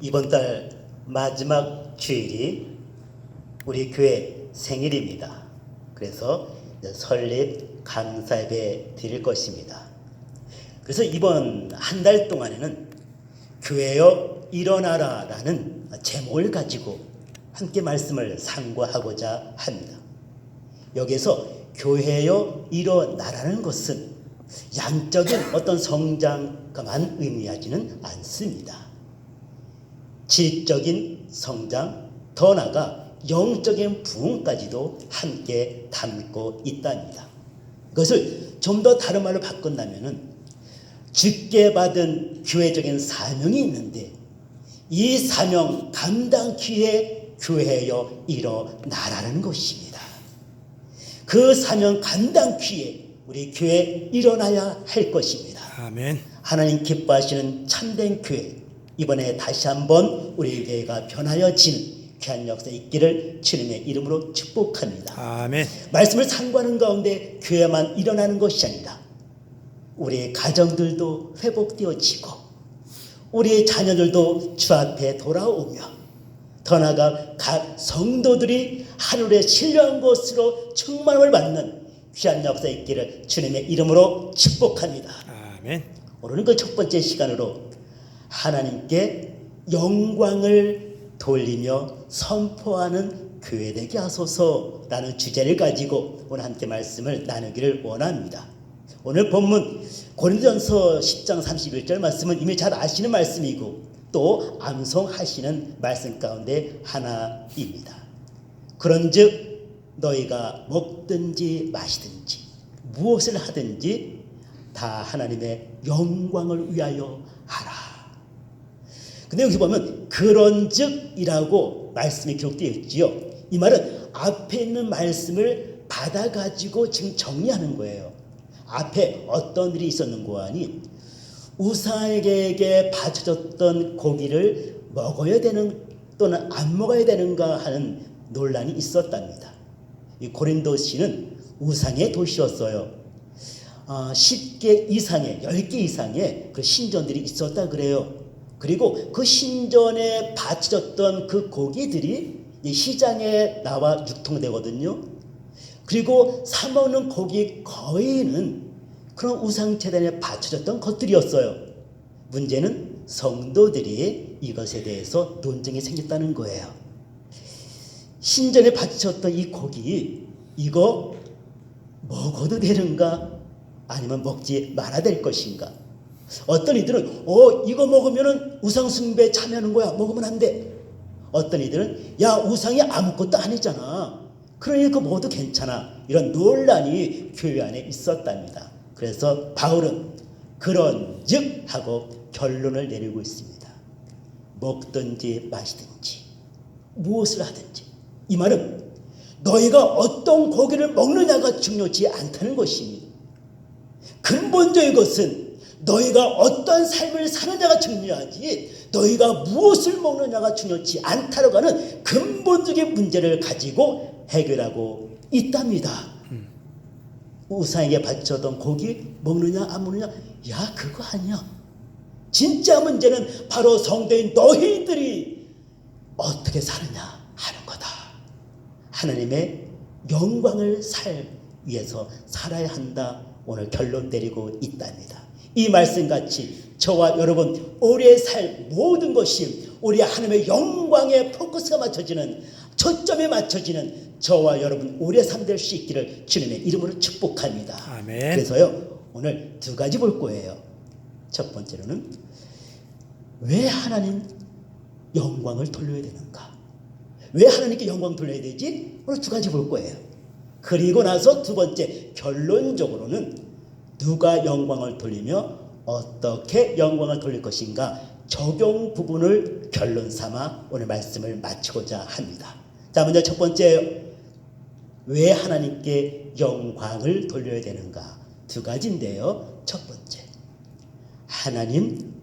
이번 달 마지막 주일이 우리 교회 생일입니다. 그래서 설립 감사예배 드릴 것입니다. 그래서 이번 한 달 동안에는 교회여 일어나라 라는 제목을 가지고 함께 말씀을 상고하고자 합니다. 여기서 교회여 일어나라는 것은 양적인 어떤 성장만 의미하지는 않습니다. 질적인 성장, 더 나아가 영적인 부흥까지도 함께 담고 있답니다. 그것을 좀 더 다른 말로 바꾼다면은 주께 받은 교회적인 사명이 있는데 이 사명 감당키에 교회여 일어나라는 것입니다. 그 사명 감당키에 우리 교회 일어나야 할 것입니다. 아멘. 하나님 기뻐하시는 참된 교회, 이번에 다시 한번 우리 교회가 변하여지는 귀한 역사 있기를 주님의 이름으로 축복합니다. 아멘. 말씀을 상고하는 가운데 교회만 일어나는 것이 아니라 우리의 가정들도 회복되어지고 우리의 자녀들도 주 앞에 돌아오며 더 나아가 각 성도들이 하늘의 신령한 것으로 충만을 받는 귀한 역사 있기를 주님의 이름으로 축복합니다. 아멘. 오늘은 그 첫 번째 시간으로 하나님께 영광을 돌리며 선포하는 교회 되게 하소서라는 주제를 가지고 오늘 함께 말씀을 나누기를 원합니다. 오늘 본문 고린도전서 10장 31절 말씀은 이미 잘 아시는 말씀이고 또 암송하시는 말씀 가운데 하나입니다. 그런즉 너희가 먹든지 마시든지 무엇을 하든지 다 하나님의 영광을 위하여 하라. 근데 여기 보면 그런즉이라고 말씀이 기록되어 있지요. 이 말은 앞에 있는 말씀을 받아가지고 지금 정리하는 거예요. 앞에 어떤 일이 있었는고 하니 우상에게 바쳐졌던 고기를 먹어야 되는 또는 안 먹어야 되는가 하는 논란이 있었답니다. 이 고린도시는 우상의 도시였어요. 10개 이상의 10개 이상의 그 신전들이 있었다 그래요. 그리고 그 신전에 바쳐졌던 그 고기들이 시장에 나와 유통되거든요. 그리고 사 먹는 고기 거의는 그런 우상재단에 바쳐졌던 것들이었어요. 문제는 성도들이 이것에 대해서 논쟁이 생겼다는 거예요. 신전에 바쳐졌던 이 고기, 이거 먹어도 되는가 아니면 먹지 말아야 될 것인가. 어떤 이들은 이거 먹으면 우상숭배에 참여하는 거야, 먹으면 안 돼. 어떤 이들은 야, 우상이 아무것도 아니잖아, 그러니 그거 먹어도 괜찮아. 이런 논란이 교회 안에 있었답니다. 그래서 바울은 그런즉 하고 결론을 내리고 있습니다. 먹든지 마시든지 무엇을 하든지, 이 말은 너희가 어떤 고기를 먹느냐가 중요치 않다는 것입니다. 근본적인 것은 너희가 어떤 삶을 사느냐가 중요하지 너희가 무엇을 먹느냐가 중요치 않다고 하는 근본적인 문제를 가지고 해결하고 있답니다. 우상에게 바쳐던 고기 먹느냐 안 먹느냐, 야, 그거 아니야. 진짜 문제는 바로 성도인 너희들이 어떻게 사느냐 하는 거다. 하나님의 영광을 위해서 살아야 한다. 오늘 결론 내리고 있답니다. 이 말씀같이 저와 여러분 올해 살 모든 것이 우리 하나님의 영광에 포커스가 맞춰지는, 초점이 맞춰지는 저와 여러분 올해 삶 될 수 있기를 주님의 이름으로 축복합니다. 아멘. 그래서요, 오늘 두 가지 볼 거예요. 첫 번째로는 왜 하나님 영광을 돌려야 되는가? 왜 하나님께 영광 돌려야 되지? 오늘 두 가지 볼 거예요. 그리고 나서 두 번째, 결론적으로는 누가 영광을 돌리며 어떻게 영광을 돌릴 것인가, 적용 부분을 결론 삼아 오늘 말씀을 마치고자 합니다. 자, 먼저 첫 번째, 왜 하나님께 영광을 돌려야 되는가? 두 가지인데요. 첫 번째, 하나님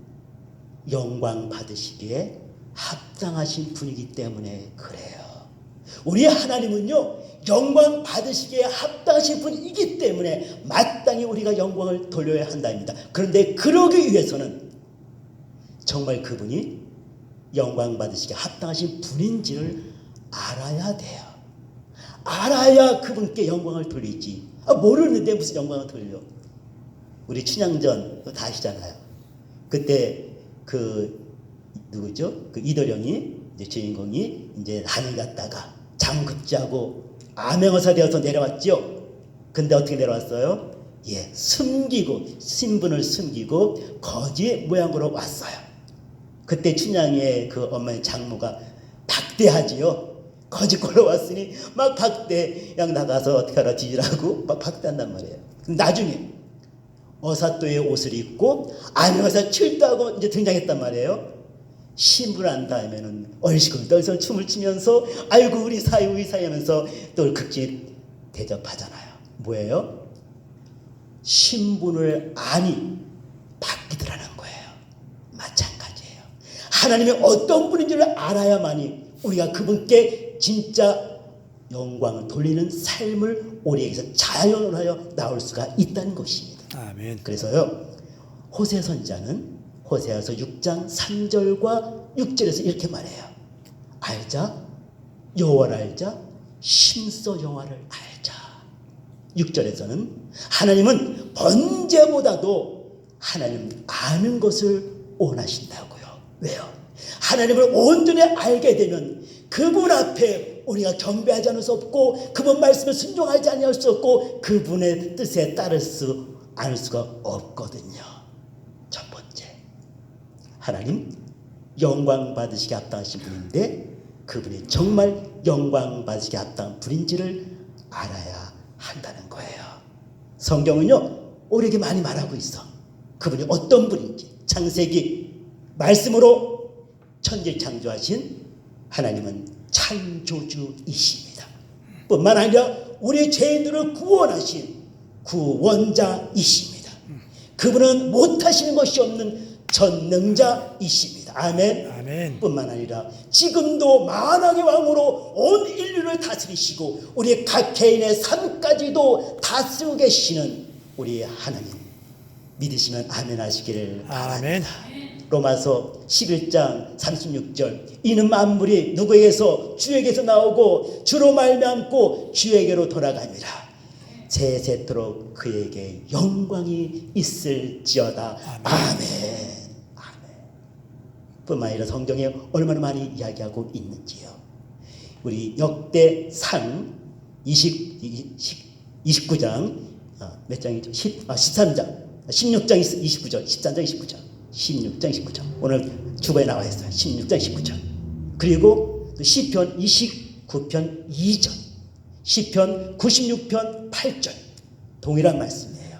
영광 받으시기에 합당하신 분이기 때문에 그래요. 우리 하나님은요, 영광 받으시기에 합당하신 분이기 때문에 마땅히 우리가 영광을 돌려야 한다입니다. 그런데 그러기 위해서는 정말 그분이 영광 받으시기에 합당하신 분인지를 알아야 돼요. 알아야 그분께 영광을 돌리지. 모르는데 무슨 영광을 돌려. 우리 춘향전 다 아시잖아요. 그때 누구죠? 이도령이 이제 주인공이 이제 하늘 갔다가 장급제하고 암행어사 되어서 내려왔죠. 근데 어떻게 내려왔어요? 숨기고 신분을 숨기고 거지 모양으로 왔어요. 그때 춘향의 그 엄마의 장모가 박대하지요. 거짓걸로 왔으니 막 박대양 나가서 어떻게 하라 뒤지라고 막 박대한단 말이에요. 나중에 어사또의 옷을 입고 암행어사 출두하고 이제 등장했단 말이에요. 신부란 다음에는 얼씨굴떨설 춤을 추면서 아이고 우리 사이 하면서 또 극진 대접하잖아요. 뭐예요? 신분을 아니 바뀌더라는 거예요. 마찬가지예요. 하나님이 어떤 분인지를 알아야만이 우리가 그분께 진짜 영광을 돌리는 삶을 우리에게서 자연으로 하여 나올 수가 있다는 것입니다. 아멘. 그래서요 호세 선지자는 호세아서 6장 3절과 6절에서 이렇게 말해요. 알자, 여호와를 알자, 심써 여호와를 알자. 6절에서는 하나님은 번제보다도 하나님 아는 것을 원하신다고요. 왜요? 하나님을 온전히 알게 되면 그분 앞에 우리가 경배하지 않을 수 없고 그분 말씀을 순종하지 않을 수 없고 그분의 뜻에 따를 수 않을 수가 없거든요. 첫 번째, 하나님 영광 받으시기 합당하신 분인데 그분이 정말 영광 받으시기 합당한 분인지를 알아야 한다는 거예요. 성경은요 우리에게 많이 말하고 있어. 그분이 어떤 분인지. 창세기 말씀으로 천지를 창조하신 하나님은 창조주이십니다. 뿐만 아니라 우리 죄인들을 구원하신 구원자이십니다. 그분은 못하시는 것이 없는 전능자이십니다. 아멘. 아멘. 뿐만 아니라 지금도 만왕의 왕으로 온 인류를 다스리시고 우리 각 개인의 삶까지도 다스리고 계시는 우리 하나님 믿으시면 아멘 하시기를 바랍니다. 로마서 11장 36절 이는 만물이 누구에게서 주에게서 나오고 주로 말미암고 주에게로 돌아갑니다. 세세토록 그에게 영광이 있을지어다. 아멘. 뿐만 아니라 성경에 얼마나 많이 이야기하고 있는지요. 우리 역대상 29장 몇 장이죠? 13장 16장 29절 13장 29절 16장 29절 오늘 주보에 나와 있어요. 16장 19절 그리고 또 시편 29편 2절 시편 96편 8절 동일한 말씀이에요.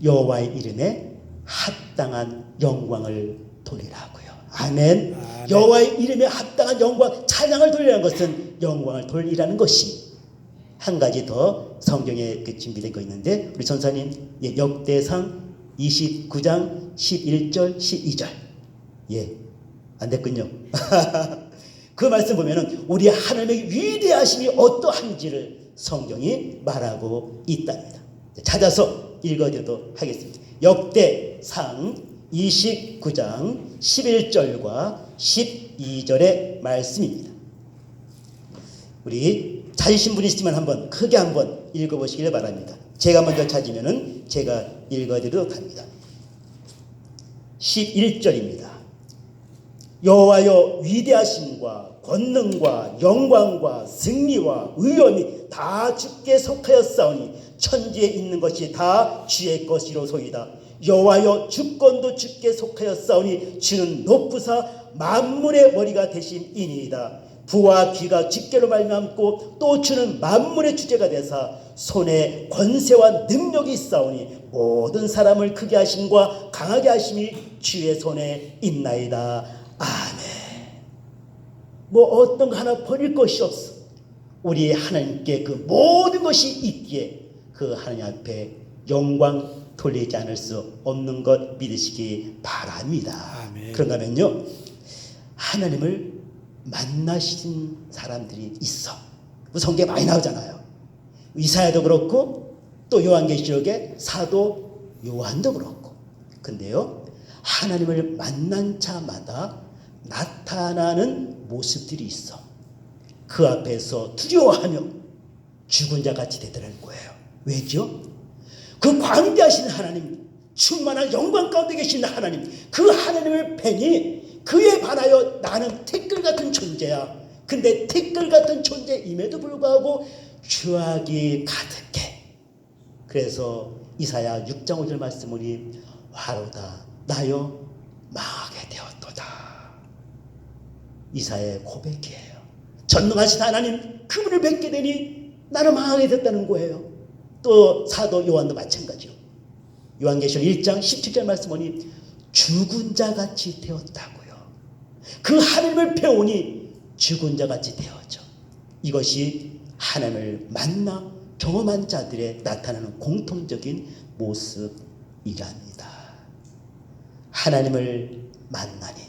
여호와의 이름에 합당한 영광을 돌리라고요. 아멘. 아멘. 여호와의 이름에 합당한 영광, 찬양을 돌리라는 것은 영광을 돌리라는 것이 한 가지 더 성경에 준비되어 있는데 우리 전사님 역대상 29장 11절 12절 안 됐군요. 그 말씀 보면은 우리 하나님의 위대하심이 어떠한지를 성경이 말하고 있답니다. 찾아서 읽어드리도록 하겠습니다. 역대상 29장 11절과 12절의 말씀입니다. 우리 찾으신 분이 있으면 한번 크게 한번 읽어보시길 바랍니다. 제가 먼저 찾으면은 제가 읽어드리도록 합니다. 11절입니다. 여호와여 위대하심과 권능과 영광과 승리와 의엄이 다 주께 속하였사오니 천지에 있는 것이 다 주의 것이로소이다. 여호와여 주권도 주께 속하였사오니 주는 높으사 만물의 머리가 되심이니이다. 부와 귀가 주께로 말미암고 또 주는 만물의 주제가 되사 손에 권세와 능력이 있사오니 모든 사람을 크게 하심과 강하게 하심이 주의 손에 있나이다. 아멘. 뭐 어떤 거 하나 버릴 것이 없어. 우리 하나님께 그 모든 것이 있기에 그 하나님 앞에 영광 돌리지 않을 수 없는 것 믿으시기 바랍니다. 아멘. 그런가 하면요 하나님을 만나신 사람들이 있어. 성경에 많이 나오잖아요. 이사야도 그렇고 또 요한계시록의 사도 요한도 그렇고. 근데요 하나님을 만난 자마다 나타나는 모습들이 있어. 그 앞에서 두려워하며 죽은 자 같이 되더라는 거예요. 왜죠? 그 광대하신 하나님, 충만한 영광 가운데 계신 하나님, 그 하나님을 뵈니 그에 반하여 나는 티끌 같은 존재야. 근데 티끌 같은 존재임에도 불구하고 죄악이 가득해. 그래서 이사야 6장 5절 말씀으로 화로다 나여 망하게 되었도다. 이사야의 고백이에요. 전능하신 하나님 그분을 뵙게 되니 나는 망하게 됐다는 거예요. 또 사도 요한도 마찬가지요. 요한계시록 1장 17절 말씀으로 죽은 자같이 되었다고요. 그 하나님을 배우니 죽은 자같이 되어져. 이것이 하나님을 만나 경험한 자들의 나타나는 공통적인 모습이랍니다. 하나님을 만나니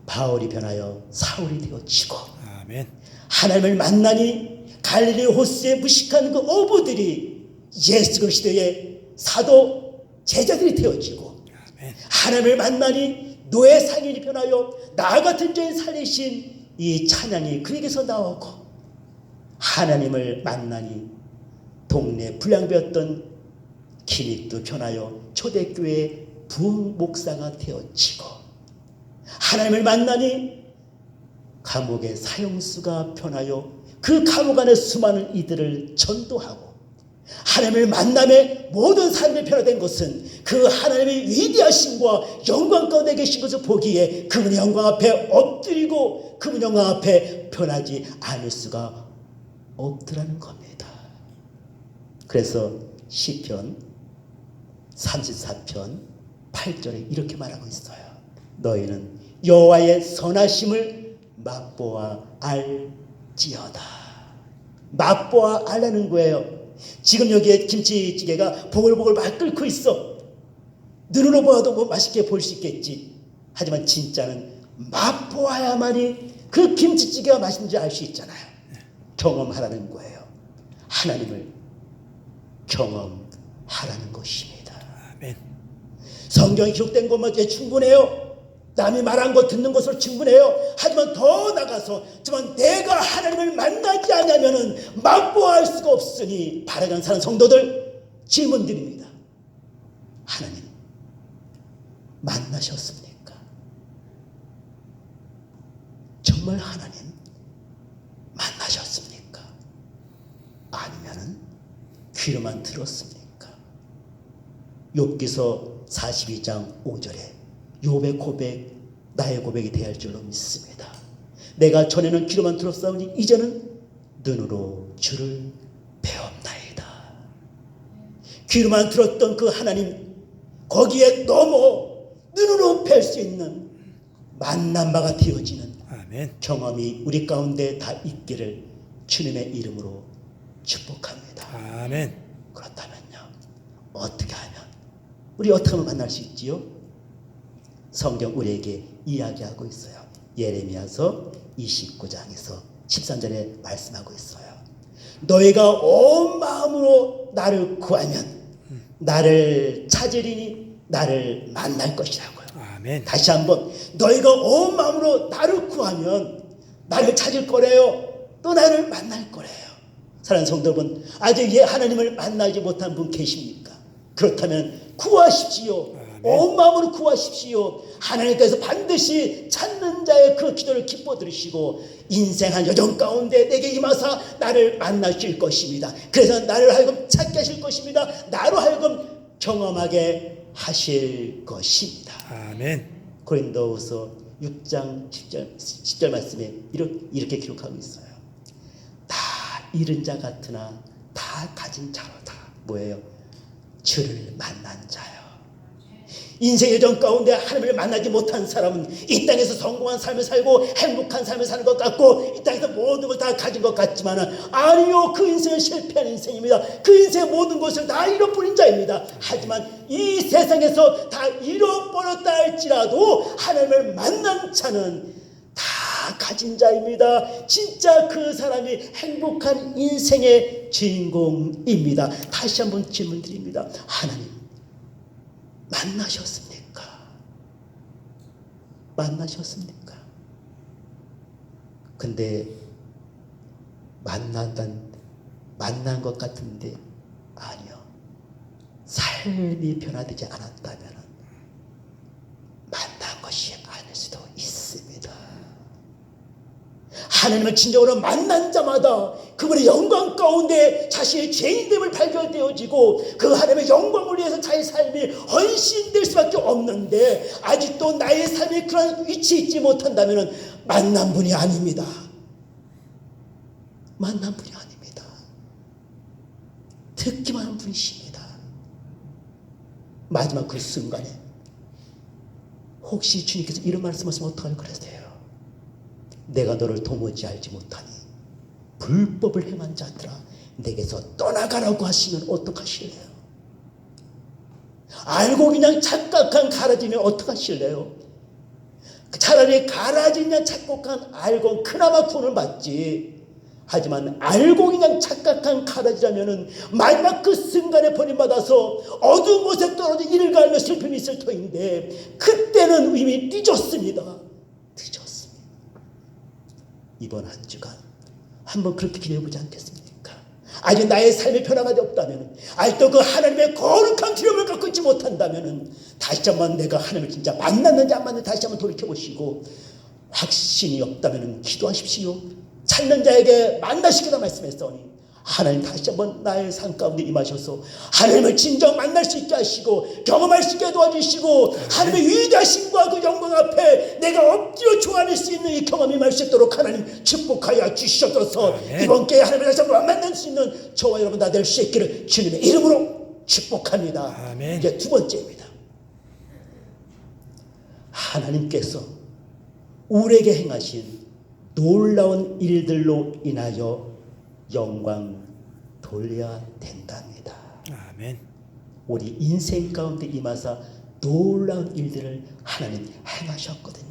바울이 변하여 사울이 되어지고, 아멘. 하나님을 만나니 갈릴리 호수에 무식한 그 어부들이 예수 그리스도의 사도 제자들이 되어지고, 아멘. 하나님을 만나니 노예 상인이 변하여 나 같은 죄인 살리신 이 찬양이 그에게서 나오고, 하나님을 만나니 동네 불량배였던 기믹도 변하여 초대교회 부흥 목사가 되어지고, 하나님을 만나니 감옥의 사형수가 변하여 그 감옥 안에 수많은 이들을 전도하고, 하나님을 만남에 모든 삶이 변화된 것은 그 하나님의 위대하심과 영광 가운데 계신 것을 보기에 그분의 영광 앞에 엎드리고 그분의 영광 앞에 변하지 않을 수가 없더라는 겁니다. 그래서 시편 34편 8절에 이렇게 말하고 있어요. 너희는 여호와의 선하심을 맛보아 알지어다. 맛보아 알라는 거예요. 지금 여기에 김치찌개가 보글보글 막 끓고 있어. 눈으로 보아도 뭐 맛있게 보일 수 있겠지. 하지만 진짜는 맛보아야만이 그 김치찌개가 맛있는지 알 수 있잖아요. 경험하라는 거예요. 하나님을 경험하라는 것입니다. 아멘. 성경에 기록된 것만 충분해요. 남이 말한 거 듣는 것으로 충분해요. 하지만 더 나가서 정말 내가 하나님을 만나지 않으면 맛보아할 수가 없으니 바라간 사는 성도들 질문 드립니다. 하나님 만나셨습니까? 정말 하나님 만나셨습니까? 아니면은 귀로만 들었습니까? 욥기서 42장 5절에 욥의 고백, 나의 고백이 되어야 할 줄로 믿습니다. 내가 전에는 귀로만 들었사오니 이제는 눈으로 주를 배웠나이다. 귀로만 들었던 그 하나님, 거기에 넘어 눈으로 뵐 수 있는 만난 바가 되어지는 아멘. 경험이 우리 가운데 다 있기를 주님의 이름으로 축복합니다. 아멘. 그렇다면요, 어떻게 하면, 우리 어떻게 하면 만날 수 있지요? 성경 우리에게 이야기하고 있어요. 예레미야서 29장에서 13절에 말씀하고 있어요. 너희가 온 마음으로 나를 구하면 나를 찾으리니 나를 만날 것이라고요. 아멘. 다시 한번, 너희가 온 마음으로 나를 구하면 나를 찾을 거래요. 또 나를 만날 거래요. 사랑하는 성도 여러분, 아직 하나님을 만나지 못한 분 계십니까? 그렇다면 구하십시오. 온 마음으로 구하십시오. 하나님께서 반드시 찾는 자의 그 기도를 기뻐 들으시고 인생 한 여정 가운데 내게 임하사 나를 만나실 것입니다. 그래서 나를 하여금 찾게 하실 것입니다. 나로 하여금 경험하게 하실 것입니다. 아멘. 고린도후서 6장 10절 말씀에 이렇게 기록하고 있어요. 다 잃은 자 같으나 다 가진 자로다. 뭐예요? 주를 만난 자요. 인생 여정 가운데 하나님을 만나지 못한 사람은 이 땅에서 성공한 삶을 살고 행복한 삶을 사는 것 같고 이 땅에서 모든 걸 다 가진 것 같지만 아니요, 그 인생은 실패한 인생입니다. 그 인생의 모든 것을 다 잃어버린 자입니다. 하지만 이 세상에서 다 잃어버렸다 할지라도 하나님을 만난 자는 다 가진 자입니다. 진짜 그 사람이 행복한 인생의 주인공입니다. 다시 한번 질문 드립니다. 하나님 만나셨습니까? 만나셨습니까? 근데 만난 것 같은데 아니요. 삶이 변화되지 않았다면 만난 것이 아닐 수도 있습니다. 하나님을 진정으로 만난 자마다 그분의 영광 가운데 자신의 죄인됨을 발견되어지고 그 하나님의 영광을 위해서 자기 삶이 헌신될 수밖에 없는데 아직도 나의 삶이 그런 위치에 있지 못한다면 만난 분이 아닙니다. 만난 분이 아닙니다. 듣기만 한 분이십니다. 마지막 그 순간에 혹시 주님께서 이런 말씀하시면 어떡하려 그러세요? 내가 너를 도무지 알지 못하니 불법을 행한 자들아 내게서 떠나가라고 하시면 어떡하실래요? 알고 그냥 착각한 가라지면 어떡하실래요? 차라리 가라지냐 착각한 알고 그나마 구원을 받지. 하지만 알고 그냥 착각한 가라지라면은 마지막 그 순간에 버림받아서 어두운 곳에 떨어져 이를 갈며 슬픔이 있을 터인데 그때는 이미 늦었습니다. 늦었습니다. 이번 한 주간 한번 그렇게 기도해보지 않겠습니까? 아직 나의 삶의 변화가 없다면 아직도 그 하나님의 거룩한 두려움을 갖고 있지 못한다면 다시 한번 내가 하나님을 진짜 만났는지 안 만났는지 다시 한번 돌이켜보시고 확신이 없다면 기도하십시오. 찾는 자에게 만나시기라 말씀했사오니 하나님 다시 한번 나의 삶 가운데 임하셔서 하나님을 진정 만날 수 있게 하시고 경험할 수 있게 도와주시고 하나님의 위대하심과 그 영광 앞에 내가 엎드려 좋아할 수 있는 이 경험이 임할 수 있도록 하나님 축복하여 주시옵소서. 이번 기회에 하나님을 다시 한번 만날 수 있는 저와 여러분 다 될 수 있기를 주님의 이름으로 축복합니다. 아멘. 이제 두 번째입니다. 하나님께서 우리에게 행하신 놀라운 일들로 인하여 영광 돌려야 된답니다. 아멘. 우리 인생 가운데 임하사 놀라운 일들을 하나님 행하셨거든요.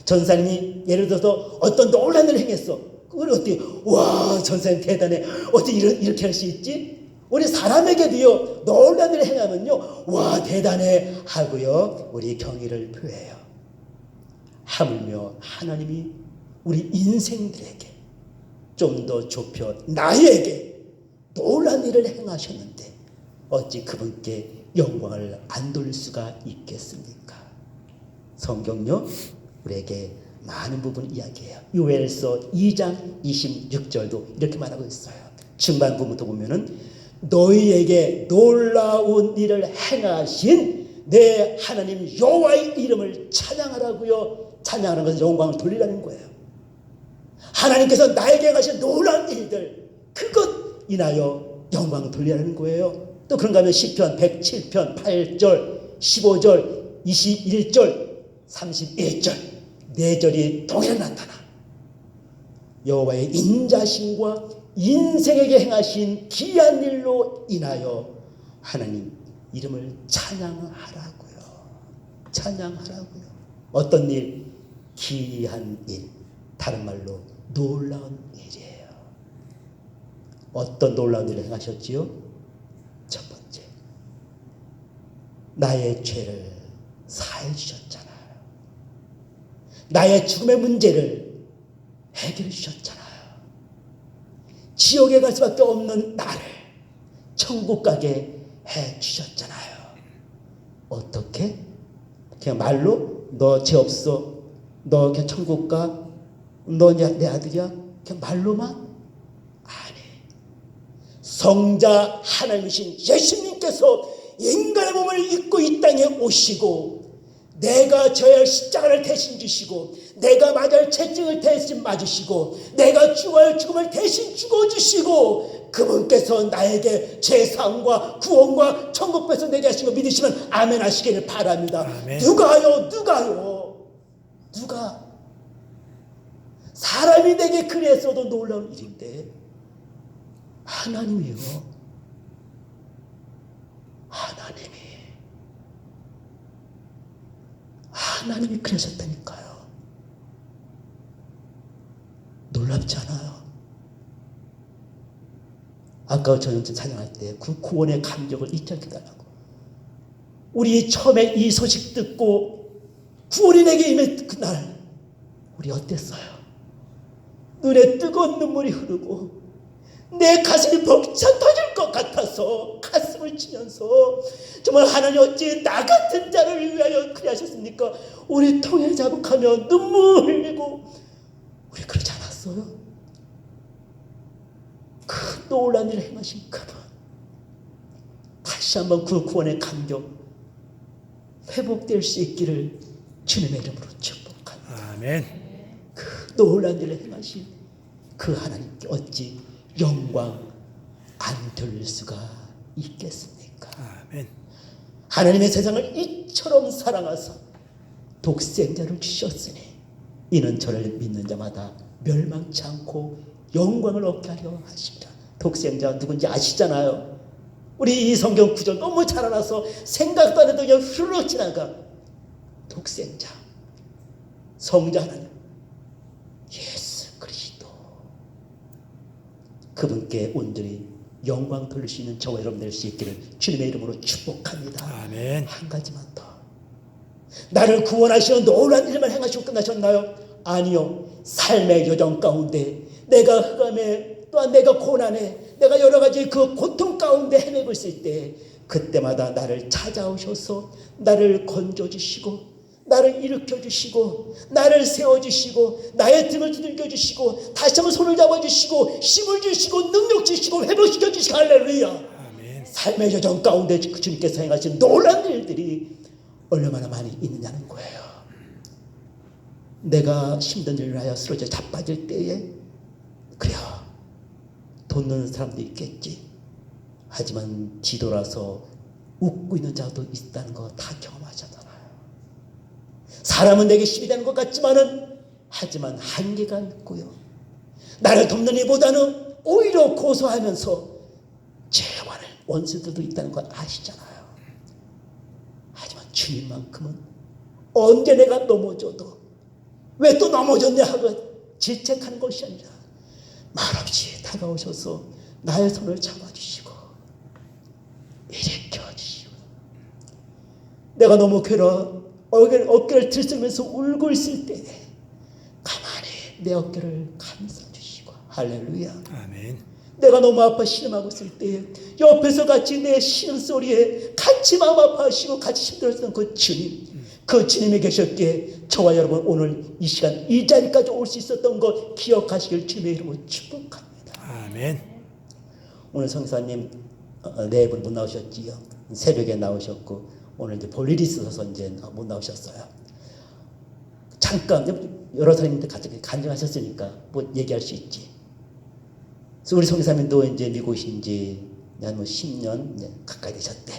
전사님이 예를 들어서 어떤 놀라운 일을 행했어. 그걸 어떻게 와 전사님 대단해. 어떻게 이렇게 할 수 있지? 우리 사람에게도요 놀라운 일을 행하면요 와 대단해 하고요 우리 경의를 표해요. 하물며 하나님이 우리 인생들에게 좀 더 좁혀 나에게 놀라운 일을 행하셨는데 어찌 그분께 영광을 안 돌릴 수가 있겠습니까? 성경요 우리에게 많은 부분 이야기해요. 요엘서 2장 26절도 이렇게 말하고 있어요. 중반부부터 보면은 너희에게 놀라운 일을 행하신 내 하나님 여호와의 이름을 찬양하라고요. 찬양하는 것은 영광을 돌리라는 거예요. 하나님께서 나에게 하신 놀라운 일들 그것 인하여 영광을 돌리라는 거예요. 또 그런가 하면 시편 107편 8절 15절 21절 31절 4절이 동일하게 나타나 여호와의 인자심과 인생에게 행하신 귀한 일로 인하여 하나님 이름을 찬양하라고요. 찬양하라고요. 어떤 일? 귀한 일. 다른 말로 놀라운 일이에요. 어떤 놀라운 일을 행하셨지요? 첫 번째, 나의 죄를 사해 주셨잖아요. 나의 죽음의 문제를 해결해 주셨잖아요. 지옥에 갈 수밖에 없는 나를 천국 가게 해 주셨잖아요. 어떻게? 그냥 말로 너 죄 없어, 너 그냥 천국 가, 너 내 아들이야? 그냥 말로만? 아니. 성자 하나님이신 예수님께서 인간의 몸을 입고 이 땅에 오시고 내가 져야 할 십자가를 대신 지시고 내가 맞아야 할 채찍을 대신 맞으시고 내가 죽어야 할 죽음을 대신 죽어주시고 그분께서 나에게 재상과 구원과 천국 백성 되게 하신 거 믿으시면 아멘 하시기를 바랍니다. 아멘. 누가요? 누가? 사람이 내게 그랬어도 놀라운 일인데 하나님이요. 하나님이 그러셨다니까요. 놀랍지 않아요? 아까 저녁 찬양할 때 그 구원의 감격을 잊지 않게 달라고. 우리 처음에 이 소식 듣고 구원이 내게 임한 그날 우리 어땠어요? 눈에 뜨거운 눈물이 흐르고 내 가슴이 벅차 터질 것 같아서 가슴을 치면서 정말 하나님 어찌 나 같은 자를 위하여 그리하셨습니까? 우리 통일 자복하며 눈물 흘리고 우리 그러지 않았어요? 그 놀라운 일을 행하신 그분, 다시 한번 그 구원의 감격 회복될 수 있기를 주님의 이름으로 축복합니다. 아멘. 그 놀라운 일을 행하신 그 하나님께 어찌 영광 안 돌릴 수가 있겠습니까? 아멘. 하나님의 세상을 이처럼 사랑하사 독생자를 주셨으니 이는 저를 믿는 자마다 멸망치 않고 영광을 얻게 하려 하십니다. 독생자 누군지 아시잖아요. 우리 이 성경 구절 너무 잘 알아서 생각도 안 해도 그냥 훌쩍 지나가. 독생자 성자 하나님 예수 그리스도, 그분께 온전히 영광 돌릴 수 있는 저와 여러분 될 수 있기를 주님의 이름으로 축복합니다. 아멘. 한 가지만 더. 나를 구원하시는 놀라운 일만 행하시고 끝나셨나요? 아니요. 삶의 여정 가운데 내가 흑암에, 또한 내가 고난에, 내가 여러 가지 그 고통 가운데 헤매고 있을 때 그때마다 나를 찾아오셔서 나를 건져주시고 나를 일으켜주시고 나를 세워주시고 나의 등을 두들겨주시고 다시 한번 손을 잡아주시고 힘을 주시고 능력 주시고 회복시켜주시고 할렐루야. 아멘. 삶의 여정 가운데 주님께서 행하신 놀라운 일들이 얼마나 많이 있느냐는 거예요. 내가 힘든 일을 하여 쓰러져 자빠질 때에 그래요, 돕는 사람도 있겠지. 하지만 뒤돌아서 웃고 있는 자도 있다는 거 다 경험하셨잖아요. 사람은 내게 힘이 되는 것 같지만은 하지만 한계가 있고요. 나를 돕는 이보다는 오히려 고소하면서 재활을 원수들도 있다는 걸 아시잖아요. 하지만 주님만큼은 언제 내가 넘어져도 왜 또 넘어졌냐 하고 질책하는 것이 아니라 말없이 다가오셔서 나의 손을 잡아주시고 일으켜주시고, 내가 너무 괴로워 어깨를 들썩이면서 울고 있을 때 가만히 내 어깨를 감싸주시고 할렐루야. 아멘. 내가 너무 아파 신음하고 있을 때 옆에서 같이 내 신음소리에 같이 마음 아파하시고 같이 힘들었던 그 주님, 그 주님이 계셨기에 저와 여러분 오늘 이 시간 이 자리까지 올 수 있었던 것 기억하시길 주님의 이름으로 축복합니다. 아멘. 오늘 성사님 네 분 못 나오셨지요. 새벽에 나오셨고 오늘 이제 볼 일이 있어서 이제 못 나오셨어요. 잠깐 여러 사람들 같이 간증하셨으니까 뭐 얘기할 수 있지. 그래서 우리 성사님도 이제 미국이신지 한 10년 가까이 되셨대.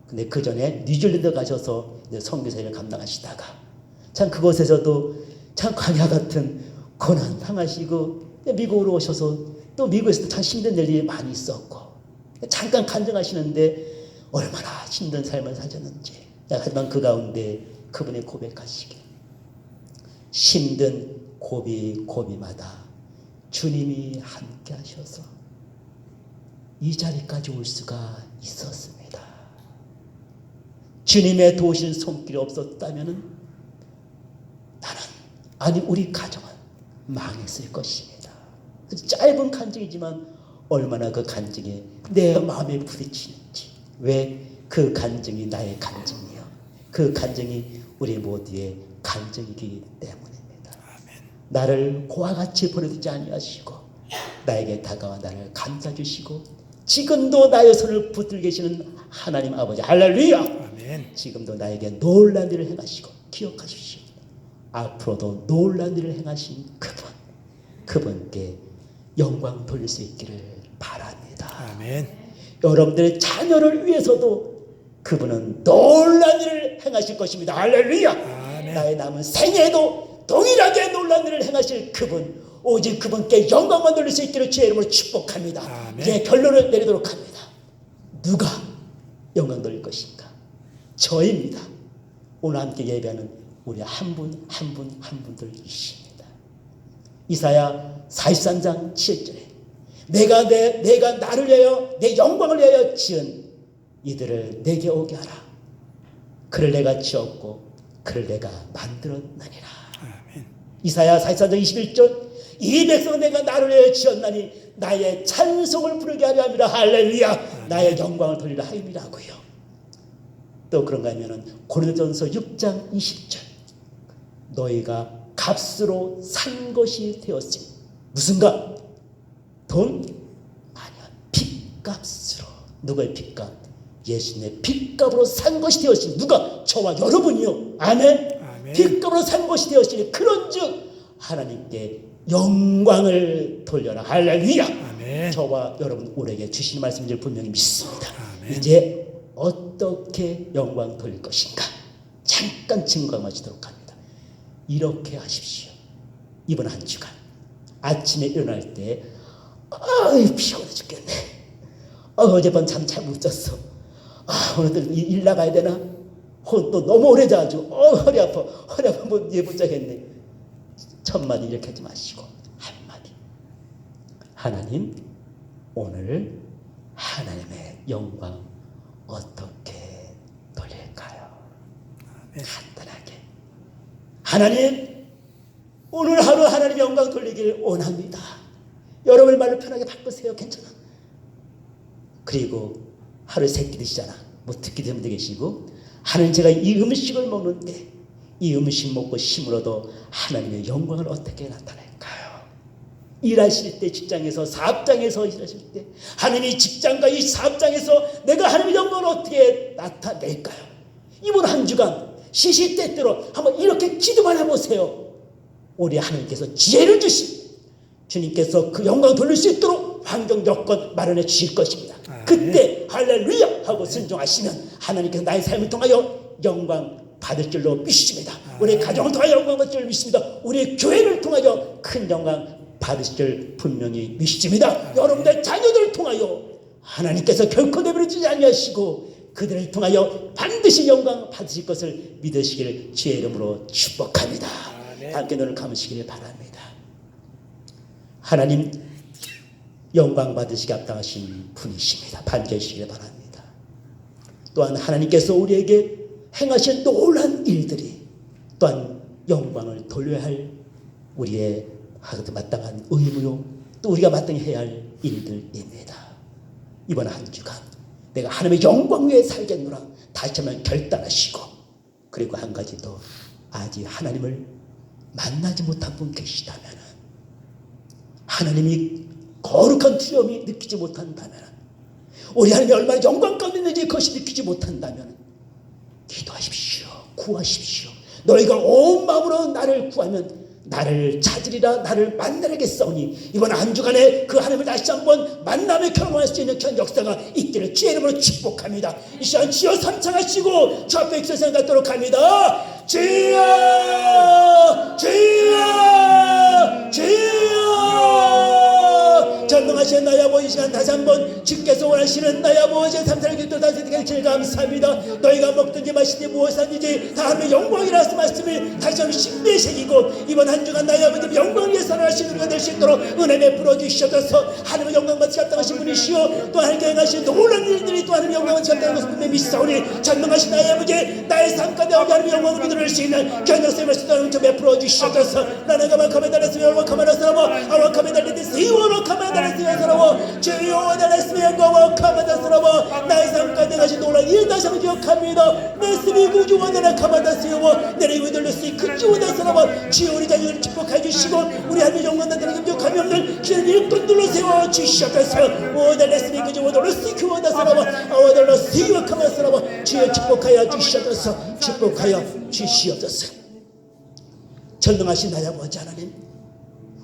근데 그 전에 뉴질랜드 가셔서 선교사 일을 감당하시다가 참 그곳에서도 참 광야 같은 고난 당하시고 미국으로 오셔서 또 미국에서도 참 힘든 일이 많이 있었고 잠깐 간증하시는데 얼마나 힘든 삶을 사셨는지. 하지만 그 가운데 그분의 고백하시길, 힘든 고비마다 주님이 함께 하셔서 이 자리까지 올 수가 있었습니다. 주님의 도우신 손길이 없었다면 나는, 아니 우리 가정은 망했을 것입니다. 짧은 간증이지만 얼마나 그 간증에 내 마음에 부딪히는지. 왜 그 간증이 나의 간증이요, 그 간증이 우리 모두의 간증이기 때문입니다. 아멘. 나를 고와 같이 버려두지 아니하시고 나에게 다가와 나를 감싸주시고 지금도 나의 손을 붙들고 계시는 하나님 아버지 할렐루야. 아멘. 지금도 나에게 놀라운 일을 행하시고 기억하십시오. 앞으로도 놀라운 일을 행하신 그분께 영광 돌릴 수 있기를 바랍니다. 아멘. 여러분들의 자녀를 위해서도 그분은 놀라운 일을 행하실 것입니다. 할렐루야. 아멘. 나의 남은 생애에도 동일하게 놀라운 일을 행하실 그분, 오직 그분께 영광만 돌릴 수 있기를 주의 이름으로 축복합니다. 아멘. 이제 결론을 내리도록 합니다. 누가 영광 돌릴 것인가? 저입니다. 오늘 함께 예배하는 우리 한 분 한 분들이십니다. 이사야 43장 7절에 내가 나를 위하여 내 영광을 위하여 지은 이들을 내게 오게 하라. 그를 내가 지었고 그를 내가 만들었느니라. 아멘. 이사야 44장 21절 이 백성은 내가 나를 위하여 지었나니 나의 찬송을 부르게 하려 함이라. 할렐루야. 나의 영광을 돌리라 하임이라고요. 또 그런가 하면은 고린도전서 6장 20절 너희가 값으로 산 것이 되었으니 무슨가? 돈? 아니야. 핏값으로. 누구의 핏값? 예수님의 핏값으로 산 것이 되었으니 누가? 저와 여러분이요. 아멘. 아멘. 핏값으로 산 것이 되었으니 그런즉 하나님께 영광을 돌려라. 할렐루야. 아멘. 저와 여러분 우리에게 주시는 말씀을 분명히 믿습니다. 아멘. 이제 어떻게 영광 돌릴 것인가? 잠깐 증거하시도록 합니다. 이렇게 하십시오. 이번 한 주간 아침에 일어날 때 피곤해 죽겠네. 어젯밤 잠 잘 못 잤어. 오늘 일 나가야 되나? 또 너무 오래 자가지고 허리 아파. 허리 아파. 못 자겠네. 첫마디 이렇게 하지 마시고 한마디. 하나님, 오늘 하나님의 영광 어떻게 돌릴까요? 네. 간단하게. 하나님, 오늘 하루 하나님 영광 돌리길 원합니다. 여러분의 말로 편하게 바꾸세요. 괜찮아. 그리고 하루 세끼 드시잖아. 뭐 듣기 때문에 계시고 하나님, 제가 이 음식을 먹는데 이 음식 먹고 힘으로도 하나님의 영광을 어떻게 나타낼까요? 일하실 때 직장에서 사업장에서 일하실 때 하나님이 직장과 이 사업장에서 내가 하나님의 영광을 어떻게 나타낼까요? 이번 한 주간 시시때때로 한번 이렇게 기도만 해보세요. 우리 하나님께서 지혜를 주신 주님께서 그 영광을 돌릴 수 있도록 환경 여건 마련해 주실 것입니다. 그때 할렐루야 하고 순종하시면 하나님께서 나의 삶을 통하여 영광 받을 줄로 믿습니다. 우리 가정을 통하여 영광 받을 줄 믿습니다. 우리 교회를 통하여 큰 영광 받으실 줄 분명히 믿습니다. 여러분들 자녀들을 통하여 하나님께서 결코 내버려두지 아니하시고 그들을 통하여 반드시 영광 받으실 것을 믿으시길 주의 이름으로 축복합니다. 함께 눈을 감으시길 바랍니다. 하나님 영광 받으시기 합당하신 분이십니다. 반겨주시길 바랍니다. 또한 하나님께서 우리에게 행하신 놀라운 일들이 또한 영광을 돌려야 할 우리의 마땅한 의무요 또 우리가 마땅히 해야 할 일들입니다. 이번 한 주간 내가 하나님의 영광 위에 살겠노라 다시 한번 결단하시고, 그리고 한 가지 더, 아직 하나님을 만나지 못한 분 계시다면, 하나님이 거룩한 두려움이 느끼지 못한다면, 우리 하나님이 얼마나 영광 가운데 있는지 그것이 느끼지 못한다면 기도하십시오. 구하십시오. 너희가 온 마음으로 나를 구하면 나를 찾으리라. 나를 만나겠사오니 이번 한 주간에 그 하나님을 다시 한번 만남에 경험할 수 있는 그런 역사가 있기를 주의 이름으로 축복합니다. 이 시간 주여 삼창하시고 주 앞에 익서 생각하도록 합니다. 주여 주여 주여. 전능하신 나의 아버지, 시간 다시 한번 주께서 원하시는 나의 아버지의 삼사를 기도 다시 드리길 감사합니다. 너희가 먹든지 마시든지 무엇을 하든지 다 하나님의 영광이라는 말씀을 다시 한번 신비에 새기고 이번 한 주간 나의 아버지의 영광을 위해 살아가시는 우리가 될 수 있도록 은혜 베풀어 주시옵소서. 하나님의 영광 받지 합당하신 분이시오. 또 하나님께 행하신 놀라운 일들이 또 하나님의 영광을 받지 합당한 것을 분명히 믿사오니 전능하신 나의 아버지, 나의 삶 가운데 하나님의 영광을 믿을 수 있는 견역성을 말씀을 좀 베풀어 주시옵소서. 나는 가만히 달렸으며 얼마 가만히 살아보 아와 가만히 달리듯 세월호 가만히 달렸으며 살아보 주여 달렸으며 영광과 가만히 살아보 나의 삶 가운데 하신 놀라운 일 다시 한번 기억합니다. 내 스미 구주와 나를 가만히 살아보 내래 위에 들렸으니 그 주와 나를 살아보 주여 우리 자녀를 축복해 주시고 우리 하나님의 영광 나타내는 김족함이 없는 주의 일꾼 둘러 세워 주시옵소서. 오 달렸으니 그 주와 들렸으니 그와 나 살아보 아와 달렸으니 가만히 살아보 주여 축복하여 주시옵소서. 축복하여 주시옵소서. 전능하신 나의 아버지 하나님,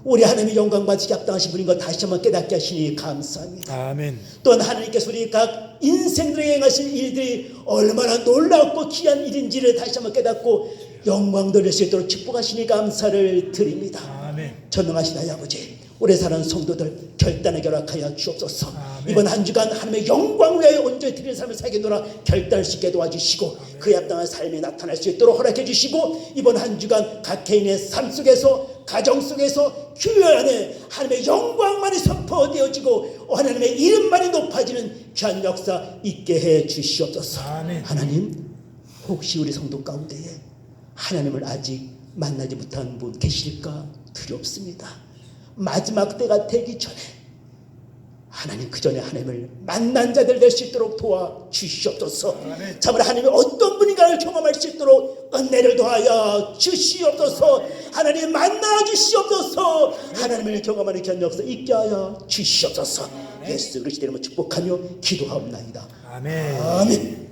우리 하나님의 영광 받으시기 합당하신 분인 것 다시 한번 깨닫게 하시니 감사합니다. 아멘. 또한 하나님께서 우리 각 인생들에 행하신 일들이 얼마나 놀랍고 귀한 일인지를 다시 한번 깨닫고 영광 돌릴 수 있도록 축복하시니 감사를 드립니다. 아멘. 전능하신 나의 아버지, 오래 사는 성도들 결단에 결합하여 주옵소서. 아멘. 이번 한 주간 하나님의 영광 위하여 온전히 드리는 삶을 살게노라 결단할 수 있게 도와주시고 그에 합당한 삶이 나타날 수 있도록 허락해 주시고 이번 한 주간 각 개인의 삶 속에서 가정 속에서 교회 안에 하나님의 영광만이 선포되어지고 하나님의 이름만이 높아지는 귀한 역사 있게 해 주시옵소서. 아멘. 하나님, 혹시 우리 성도 가운데에 하나님을 아직 만나지 못한 분 계실까? 두렵습니다. 마지막 때가 되기 전에 하나님, 그 전에 하나님을 만난 자들 될 수 있도록 도와주시옵소서. 참으로 하나님이 어떤 분인가를 경험할 수 있도록 은혜를 더하여 주시옵소서. 하나님 만나 주시옵소서. 하나님을 경험하는 견역서 있게 하여 주시옵소서. 예수 그리스도 이름으로 축복하며 기도하옵나이다. 아멘. 아멘.